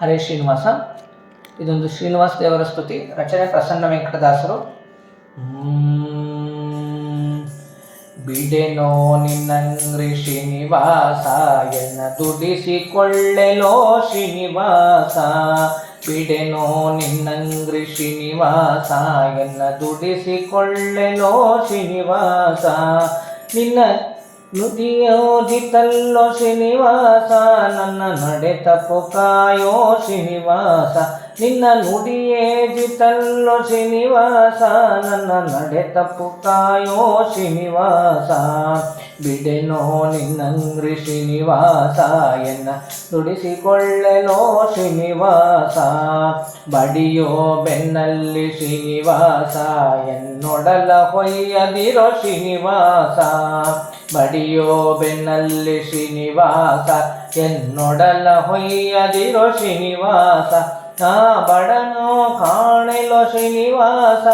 ಹರೇ ಶ್ರೀನಿವಾಸ. ಇದೊಂದು ಶ್ರೀನಿವಾಸ ದೇವರ ಸ್ತುತಿ. ರಚನೆ ಪ್ರಸನ್ನ ವೆಂಕಟದಾಸರು. ಬಿಡೆನೋ ನಿನ್ನಂಗ್ರಿ ಶ್ರೀನಿವಾಸ, ಎನ್ನ ದುಡಿಸಿಕೊಳ್ಳೆಲೋ ಶ್ರೀನಿವಾಸ. ಬಿಡೆನೋ ನಿನ್ನಂಗ್ರಿ ಶ್ರೀನಿವಾಸ, ಎನ್ನ ದುಡಿಸಿಕೊಳ್ಳೆಲೋ ಶ್ರೀನಿವಾಸ. ನಿನ್ನ ನುಡಿಯೋದಿತಲ್ಲೋ ಶ್ರೀನಿವಾಸ, ನನ್ನ ನಡೆ ತಪ್ಪು ಕಾಯೋ ಶ್ರೀನಿವಾಸ. ನಿನ್ನ ನುಡಿಯೇದಿತಲ್ಲೋ ಶ್ರೀನಿವಾಸ, ನನ್ನ ನಡೆ ತಪ್ಪು ಕಾಯೋ ಶ್ರೀನಿವಾಸ. ಬಿಡೆನೋ ನಿನ್ನಂಗ್ರಿ ಶ್ರೀನಿವಾಸ, ಎನ್ನ ದುಡಿಸಿಕೊಳ್ಳೆಲೋ ಶ್ರೀನಿವಾಸ. ಬಡಿಯೋ ಬೆನ್ನಲ್ಲಿ ಶ್ರೀನಿವಾಸ, ಎನ್ನೊಡಲ ಹೊಯ್ಯದಿರೋ ಶ್ರೀನಿವಾಸ. ಬಡಿಯೋ ಬೆನ್ನಲ್ಲಿ ಶ್ರೀನಿವಾಸ, ಎನ್ನೊಡಲ ಹೊಯ್ಯದಿರೋ ಶ್ರೀನಿವಾಸ. ನಾ ಬಡನೋ ಕಾಣೆಲೋ ಶ್ರೀನಿವಾಸ,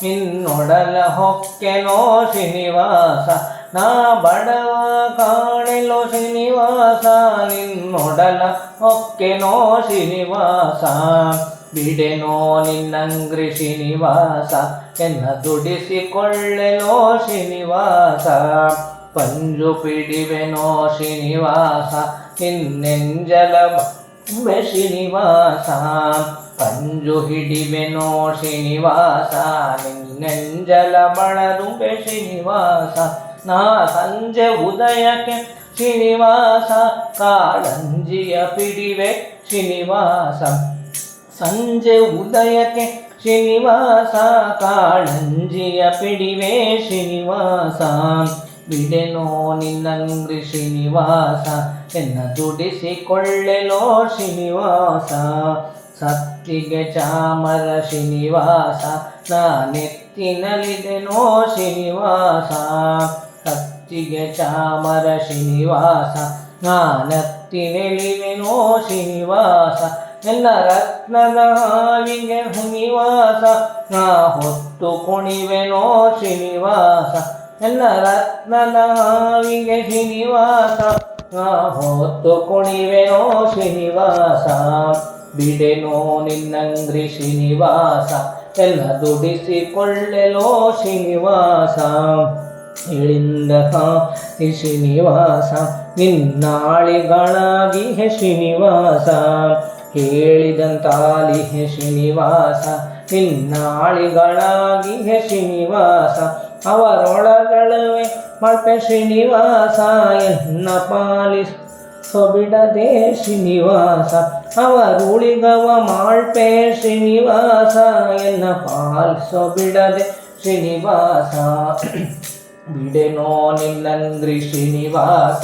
ನಿನ್ನೊಡಲ ಹೊಕ್ಕೆನೋ ಶ್ರೀನಿವಾಸ. ನಾ ಬಡವ ಕಾಣೆಲೋ ಶ್ರೀನಿವಾಸ, ನಿನ್ನೊಡಲ ಹೊಕ್ಕೆನೋ ಶ್ರೀನಿವಾಸ. ಬಿಡೆನೋ ನಿನ್ನಂಗ್ರಿ ಶ್ರೀನಿವಾಸ, ಎನ್ನ ದುಡಿಸಿಕೊಳ್ಳೆನೋ ಶ್ರೀನಿವಾಸ. ಪಂಜು ಪಿಡಿವೆನೋ ಶ್ರೀನಿವಾಸ, ನಿನ್ನೆಂಜಲ ಬೆ ಶ್ರೀನಿವಾಸ. ಪಂಜು ಹಿಡಿವೆನೋ ಶ್ರೀನಿವಾಸ, ನಿನ್ನೆಂಜಲ ಬಳದುಂಬೆ ಶ್ರೀನಿವಾಸ. ನಾ ಸಂಜೆ ಉದಯಕ್ಕೆ ಶ್ರೀನಿವಾಸ, ಕಾಳಂಜಿಯ ಪಿಡಿವೆ ಶ್ರೀನಿವಾಸ. ಸಂಜೆ ಉದಯಕ್ಕೆ ಶ್ರೀನಿವಾಸ, ಕಾಳಂಜಿಯ ಪಿಡಿವೆ ಶ್ರೀನಿವಾಸ. ಬಿಡೆನೋ ನಿನ್ನಂಗ್ರಿ ಶ್ರೀನಿವಾಸ, ಎನ್ನ ದುಡಿಸಿಕೊಳ್ಳೆಲೋ ಶ್ರೀನಿವಾಸ. ಸತ್ತಿಗೆ ಚಾಮರ ಶ್ರೀನಿವಾಸ, ನಾನೆತ್ತಿನಲಿದೆನೋ ಶ್ರೀನಿವಾಸ. ಸತ್ತಿಗೆ ಚಾಮರ ಶ್ರೀನಿವಾಸ, ನಾನೆತ್ತಿನೆಲಿವೆನೋ ಶ್ರೀನಿವಾಸ. ಎಲ್ಲ ರತ್ನದ ಹಾವಿಗೆ ಶ್ರೀನಿವಾಸ, ನಾ ಹೊತ್ತು ಕುಣಿವೆನೋ ಶ್ರೀನಿವಾಸ. ಎಲ್ಲ ರತ್ನದ ಹಾವಿಗೆ ಶ್ರೀನಿವಾಸ, ನಾ ಹೊತ್ತು ಕುಣಿವೆನೋ ಶ್ರೀನಿವಾಸ. ಬಿಡೆನೋ ನಿನ್ನಂಗ್ರಿ ಶ್ರೀನಿವಾಸ, ಎಲ್ಲ ದುಡಿಸಿಕೊಳ್ಳೆಲೋ ಶ್ರೀನಿವಾಸ. ಇಳಿಂದ ಕಾಯಿ ಶ್ರೀನಿವಾಸ, ನಿನ್ನಾಳಿಗಳಾಗಿ ಹೆ ಶ್ರೀನಿವಾಸ. ಹೇಳಿದಂತಾಲಿ ಹೆ ಶ್ರೀನಿವಾಸ, ನಿನ್ನಾಳಿಗಳಾಗಿ ಹೆ ಶ್ರೀನಿವಾಸ. ಅವರೊಳಗಳವೆ ಮಲ್ಪೆ ಶ್ರೀನಿವಾಸ, ಎನ್ನ ಪಾಲಿಸೋ ಬಿಡದೆ ಶ್ರೀನಿವಾಸ. ಅವರುಳಿಗವ ಮಾಳ್ಪೆ ಶ್ರೀನಿವಾಸ, ಎನ್ನ ಪಾಲಿಸೋ ಬಿಡದೆ ಶ್ರೀನಿವಾಸ. ಬಿಡೆನೋ ನಿನ್ನಂಗ್ರಿ ಶ್ರೀನಿವಾಸ,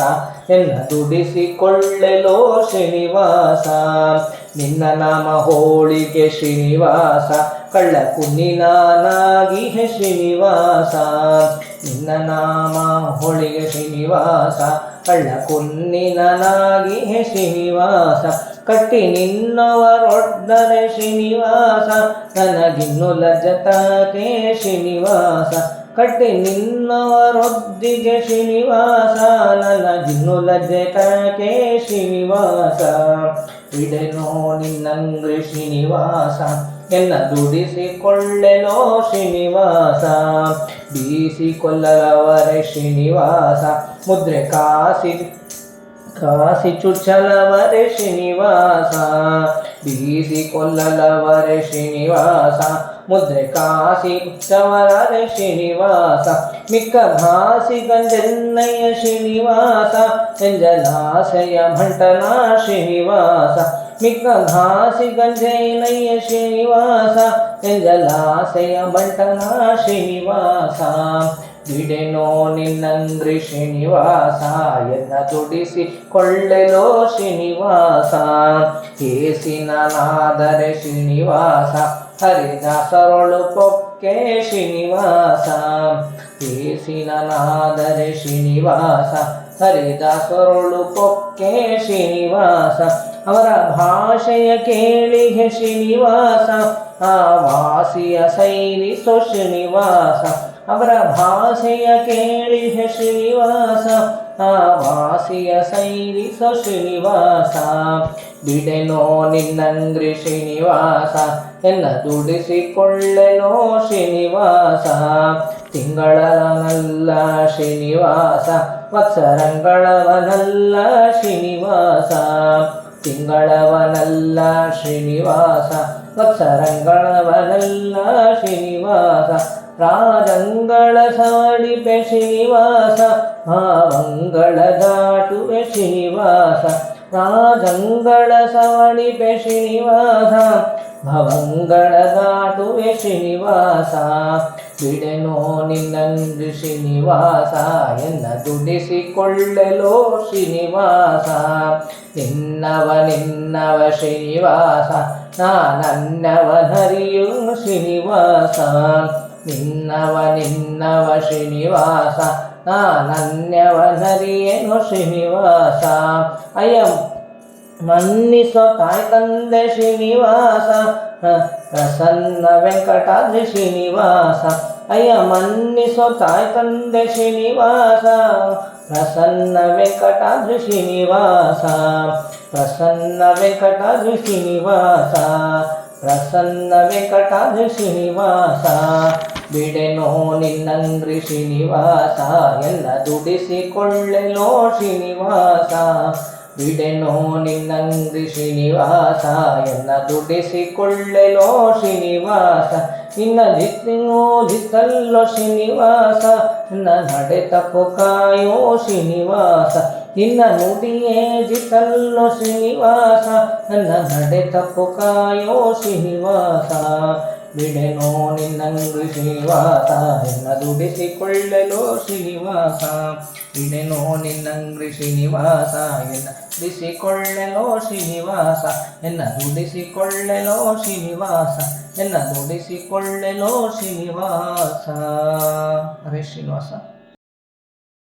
ಎನ್ನ ದುಡಿಸಿಕೊಳ್ಳೆಲೋ ಶ್ರೀನಿವಾಸ. ನಿನ್ನ ನಾಮ ಹೋಳಿಗೆ ಶ್ರೀನಿವಾಸ, ಕಳ್ಳ ಕುನ್ನಿನಾನಾಗಿ ಹೆ ಶ್ರೀನಿವಾಸ. ನಿನ್ನ ನಾಮ ಹೋಳಿಗೆ ಶ್ರೀನಿವಾಸ, ಕಳ್ಳ ಕುನ್ನಿನಾನಾಗಿ ಹೆ ಶ್ರೀನಿವಾಸ. ಕಟ್ಟಿ ನಿನ್ನವರೊಡ್ಡರೆ ಶ್ರೀನಿವಾಸ, ನನಗಿನ್ನು ಲಜ್ಜತಕೆ ಶ್ರೀನಿವಾಸ. ಕಟ್ಟಿ ನಿನ್ನವರೊದ್ದಿಗೆ ಶ್ರೀನಿವಾಸ, ನನಗಿನ್ನು ಲಜ್ಜತಕೆ ಶ್ರೀನಿವಾಸ. ಬಿಡೆನೋ ನಿನ್ನಂಗ್ರಿ ಶ್ರೀನಿವಾಸ, ಎನ್ನ ದುಡಿಸಿಕೊಳ್ಳೆನೋ ಶ್ರೀನಿವಾಸ. ಬೀಸಿಕೊಳ್ಳಲವರೆ ಶ್ರೀನಿವಾಸ, ಮುದ್ರೆ ಕಾಸಿ ಚುಚ್ಚಲವರೆ ಶ್ರೀನಿವಾಸ. ಬೀಸಿಕೊಳ್ಳಲವರೆ ಶ್ರೀನಿವಾಸ, ಮುದ್ರೆ ಕಾಸಿ ಚವರರೆ ಶ್ರೀನಿವಾಸ. ಮಿಕ್ಕ ಭಾಸಿ ಗಂಜನ್ನಯ್ಯ ಶ್ರೀನಿವಾಸ, ಎಂಜಲಾಸೆಯ ಭಂಟನ ಶ್ರೀನಿವಾಸ. ಮಿಕ್ಕ ಘಾಸಿ ಗಂಜನಯ್ಯ ಶ್ರೀನಿವಾಸ, ಎಂಜಲಾಸೆಯ ಭಂಟನ ಶ್ರೀನಿವಾಸ. ಬಿಡೆನೋ ನಿನ್ನಂಗ್ರಿ ಶ್ರೀನಿವಾಸ, ಎನ್ನ ದುಡಿಸಿಕೊಳ್ಳೆಲೋ ಶ್ರೀನಿವಾಸ. ಕೇಸಿನಾದರೆ ಶ್ರೀನಿವಾಸ, ಹರಿದಾಸರೊಳು ಪೊಕ್ಕೆ ಶ್ರೀನಿವಾಸ. ಕೇಸಿನಾದರೆ ಶ್ರೀನಿವಾಸ, ಹರಿದಾಸರೊಳು ಪೊಕ್ಕೆ ಶ್ರೀನಿವಾಸ. ಅವರ ಭಾಷೆಯ ಕೇಳಿ ಹೆ ಶ್ರೀನಿವಾಸ, ಆ ವಾಸಿಯ ಸೈರಿಸೋ ಶ್ರೀನಿವಾಸ. ಅವರ ಭಾಷೆಯ ಕೇಳಿ ಹೆ ಶ್ರೀನಿವಾಸ, ಆ ವಾಸಿಯ ಸೈರಿಸೋ ಶ್ರೀನಿವಾಸ. ಬಿಡೆನೋ ನಿನ್ನಂಗ್ರಿ ಶ್ರೀನಿವಾಸ, ಎನ್ನ ದುಡಿಸಿಕೊಳ್ಳೆನೋ ಶ್ರೀನಿವಾಸ. ತಿಂಗಳವನಲ್ಲ ಶ್ರೀನಿವಾಸ, ವತ್ಸರಂಗಳವನಲ್ಲ ಶ್ರೀನಿವಾಸ. ತಿಂಗಳವನಲ್ಲ ಶ್ರೀನಿವಾಸ, ವತ್ಸರಂಗಳವನಲ್ಲ ಶ್ರೀನಿವಾಸ. ರಾಜಂಗಳ ಸವಡಿಪೆ ಶ್ರೀನಿವಾಸ, ಭಾವಂಗಳ ದಾಟುವೆ ಶ್ರೀನಿವಾಸ. ರಾಜಂಗಳ ಸವಡಿಪೆ ಶ್ರೀನಿವಾಸ, ಭವಂಗಳ ದಾಟುವೆ ಶ್ರೀನಿವಾಸ. ಬಿಡೆನೋ ನಿನ್ನಂದು ಶ್ರೀನಿವಾಸ, ಎನ್ನ ದುಡಿಸಿಕೊಳ್ಳಲೋ ಶ್ರೀನಿವಾಸ. ನಿನ್ನವ ಶ್ರೀನಿವಾಸ, ನಾನನ್ನವನರಿಯು ಶ್ರೀನಿವಾಸ. ನಿನ್ನವ ಶ್ರೀನಿವಾಸ, ನಾನನ್ಯವನರಿಯೇನು ಶ್ರೀನಿವಾಸ. ಅಯ್ಯಂ ಮನ್ನಿಸೋ ತಾಯಿ ತಂದೆ ಶ್ರೀನಿವಾಸ, ಪ್ರಸನ್ನ ವೆಂಕಟಾದ್ರಿ ಶ್ರೀನಿವಾಸ. ಅಯ್ಯ ಮನ್ನಿಸೋ ತಾಯಿ ತಂದೆ ಶ್ರೀನಿವಾಸ, ಪ್ರಸನ್ನ ವೆಂಕಟಾದ್ರಿ ಶ್ರೀನಿವಾಸ. ಪ್ರಸನ್ನ ವೆಂಕಟಾದ್ರಿ ಶ್ರೀನಿವಾಸ, ಪ್ರಸನ್ನ ವೆಂಕಟಾದ್ರಿ ಶ್ರೀನಿವಾಸ. ಬಿಡೆನೋ ನಿನ್ನಂಗ್ರಿ ಶ್ರೀನಿವಾಸ, ಎಲ್ಲ ದುಡಿಸಿಕೊಳ್ಳೆನೋ ಶ್ರೀನಿವಾಸ. ಬಿಡೆನೋ ನಿನ್ನಂಗ್ರಿ ಶ್ರೀನಿವಾಸ, ಎಲ್ಲ ದುಡಿಸಿಕೊಳ್ಳೆನೋ ಶ್ರೀನಿವಾಸ. ನಿನ್ನ ಜಿತ್ತಲ್ಲೋ ಶ್ರೀನಿವಾಸ, ನನ್ನ ನಡೆ ತಪ್ಪು ಕಾಯೋ ಶ್ರೀನಿವಾಸ. ನಿನ್ನ ನುಡಿಯೇ ಜಿತ್ತಲ್ಲೋ ಶ್ರೀನಿವಾಸ, ನನ್ನ ನಡೆ ತಪ್ಪು ಕಾಯೋ ಶ್ರೀನಿವಾಸ. ಬಿಡೆನೋ ನಿನ್ನಂಗ್ರಿ ಶ್ರೀನಿವಾಸ, ಎನ್ನ ದುಡಿಸಿಕೊಳ್ಳಲೋ ಶ್ರೀನಿವಾಸ. ಬಿಡೆನೋ ನಿನ್ನಂಗ್ರಿ ಶ್ರೀನಿವಾಸ, ಎನ್ನ ದುಡಿಸಿಕೊಳ್ಳಲೋ ಶ್ರೀನಿವಾಸ. ಎನ್ನ ದುಡಿಸಿಕೊಳ್ಳಲೋ ಶ್ರೀನಿವಾಸ, ಎನ್ನ ದುಡಿಸಿಕೊಳ್ಳಲೋ ಶ್ರೀನಿವಾಸ. ಹರೇ ಶ್ರೀನಿವಾಸ.